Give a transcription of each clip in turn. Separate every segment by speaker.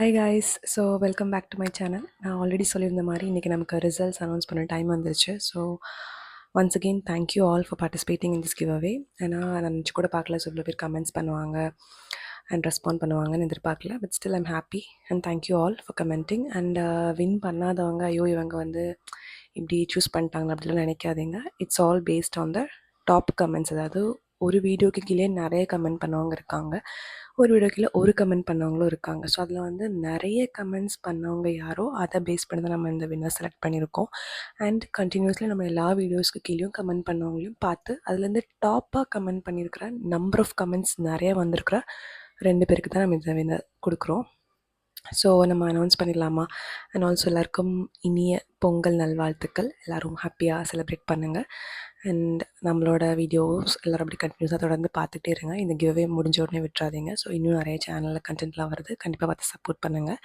Speaker 1: Hi guys. So welcome back to my channel. நான் already சொல்லியிருந்த மாதிரி இன்றைக்கி நமக்கு ரிசல்ட்ஸ் அனௌன்ஸ் பண்ண டைம் வந்துருச்சு. So once again thank you all for participating in this giveaway. ஏன்னா நான் நினச்சி கூட பார்க்கல, ஸோ இவ்வளோ பேர் கமெண்ட்ஸ் பண்ணுவாங்க அண்ட் ரெஸ்பாண்ட் பண்ணுவாங்கன்னு எதிர்பார்க்கல. But still I'm happy and thank you all for commenting. And win பண்ணாதவங்க ஐயோ இவங்க வந்து இப்படி சூஸ் பண்ணிட்டாங்க அப்படிலாம் நினைக்காதீங்க. It's all based on the top comments. அதாவது ஒரு வீடியோக்கு கீழே நிறைய கமெண்ட் பண்ணவங்க இருக்காங்க, ஒரு வீடியோ கீழே ஒரு கமெண்ட் பண்ணவங்களும் இருக்காங்க. ஸோ அதில் வந்து நிறைய கமெண்ட்ஸ் பண்ணவங்க யாரோ அதை பேஸ் பண்ணி தான் நம்ம இந்த வின்னர் செலக்ட் பண்ணியிருக்கோம். அண்ட் கண்டினியூஸ்லி நம்ம எல்லா வீடியோஸ்க்கு கீழேயும் கமெண்ட் பண்ணவங்களையும் பார்த்து அதுலேருந்து டாப்பாக கமெண்ட் பண்ணியிருக்கிற நம்பர் ஆஃப் கமெண்ட்ஸ் நிறைய வந்திருக்கிற 2 பேருக்கு தான் நம்ம இந்த வின்னர் கொடுக்குறோம். ஸோ நம்ம அனௌன்ஸ் பண்ணிடலாமா? அண்ட் ஆல்சோ எல்லாருக்கும் இனிய பொங்கல் நல்வாழ்த்துக்கள். எல்லோரும் ஹாப்பியாக செலிப்ரேட் பண்ணுங்கள். அண்ட் நம்மளோட வீடியோஸ் எல்லோரும் அப்படி கண்டினியூஸாக தொடர்ந்து பார்த்துட்டே இருங்க. இந்த கிவ்வே முடிஞ்ச உடனே விட்டுறாதீங்க. ஸோ இன்னும் நிறைய சேனலில் கண்டென்ட்லாம் வருது, கண்டிப்பாக பார்த்து சப்போர்ட் பண்ணுங்கள்.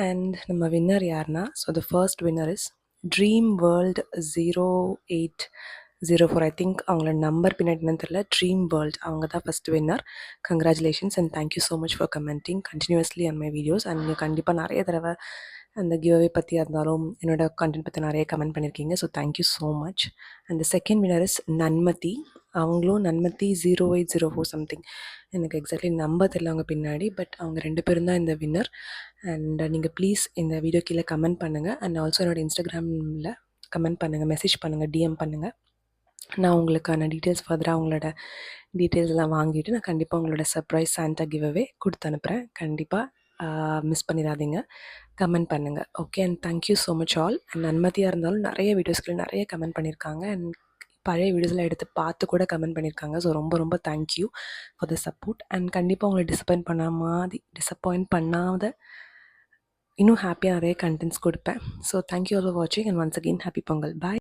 Speaker 1: அண்ட் நம்ம வின்னர் யாருன்னா, so the first winner is dream world 0804. I think அவங்களோட நம்பர் பின்னாடி என்னன்னு தெரியல. ட்ரீம் வேர்ல்ட் அவங்க தான் first winner. Congratulations and thank you so much for commenting continuously on my videos. And நீங்கள் கண்டிப்பாக நிறைய தடவை அந்த கிவ்அவே பற்றியாக இருந்தாலும் என்னோடய கண்டென்ட் பற்றி நிறைய கமெண்ட் பண்ணியிருக்கீங்க. So thank you so much. And the second winner is Nanmathi. அவங்களும் நன்மதி 0804 சம்திங், எனக்கு எக்ஸாக்ட்லி நம்பர் தெரியல அவங்க பின்னாடி. பட் அவங்க 2 பேரும் தான் இந்த வின்னர். அண்ட் நீங்கள் ப்ளீஸ் இந்த வீடியோ கீழே கமெண்ட் பண்ணுங்கள். அண்ட் ஆல்சோ என்னோடய இன்ஸ்டாகிராமில் கமெண்ட் பண்ணுங்கள், மெசேஜ் பண்ணுங்கள், டிஎம் பண்ணுங்கள். நான் உங்களுக்கான டீட்டெயில்ஸ் ஃபர்தராக அவங்களோட டீட்டெயில்ஸ் எல்லாம் வாங்கிட்டு நான் கண்டிப்பாக உங்களோட சர்ப்ரைஸ் சாண்டா கிவ்அவே கொடுத்து அனுப்புகிறேன். கண்டிப்பாக மிஸ் பண்ணிடாதீங்க, கமெண்ட் பண்ணுங்கள். Okay, and thank you so much all. And நன்மதியாக இருந்தாலும் நிறைய வீடியோஸ்க்கு நிறைய கமெண்ட் பண்ணியிருக்காங்க. அண்ட் பழைய வீடியோஸ்லாம் எடுத்து பார்த்து கூட கமெண்ட் பண்ணியிருக்காங்க. ஸோ ரொம்ப ரொம்ப thank you for the support. And கண்டிப்பாக உங்களை டிசப்பாயிண்ட் பண்ணாத இன்னும் ஹாப்பியாக நிறைய கண்டென்ட்ஸ் கொடுப்பேன். ஸோ தேங்க்யூ ஆல் ஃபார் வாட்சிங் and once again happy Pongal. Bye.